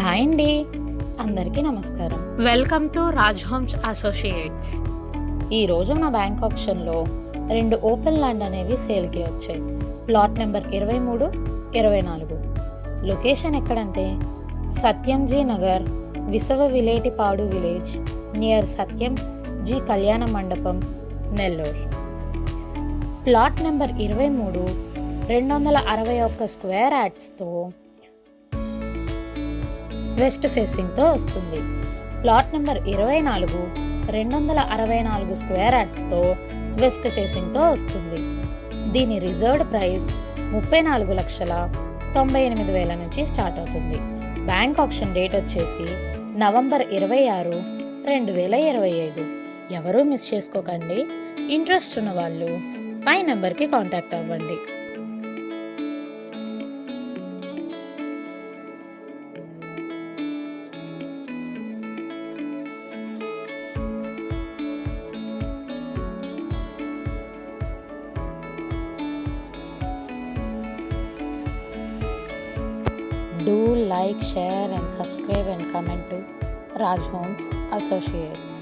Hi అండి, అందరికీ నమస్కారం. Welcome to Raj homes associates. ఈరోజు నా బ్యాంక్ ఆప్షన్లో 2 ఓపెన్ ల్యాండ్ అనేవి సేల్కి వచ్చాయి. Plot number 23, 24. లొకేషన్ ఎక్కడంటే సత్యంజీ నగర్, విసవ విలేటిపాడు విలేజ్, నియర్ సత్యం జీ కళ్యాణ మండపం, నెల్లూరు. ప్లాట్ నెంబర్ 23 261 స్క్వేర్ యార్డ్స్తో వెస్ట్ ఫేసింగ్తో వస్తుంది. ప్లాట్ నెంబర్ 24 264 స్క్వేర్ యార్డ్స్తో వెస్ట్ ఫేసింగ్తో వస్తుంది. దీని రిజర్వ్డ్ ప్రైస్ 34,98,000 నుంచి స్టార్ట్ అవుతుంది. బ్యాంక్ ఆప్షన్ డేట్ వచ్చేసి నవంబర్ 26, 2025. ఎవరూ మిస్ చేసుకోకండి. ఇంట్రెస్ట్ ఉన్న వాళ్ళు పై నెంబర్కి కాంటాక్ట్ అవ్వండి. Do like, share and subscribe and comment to Raj Homes Associates.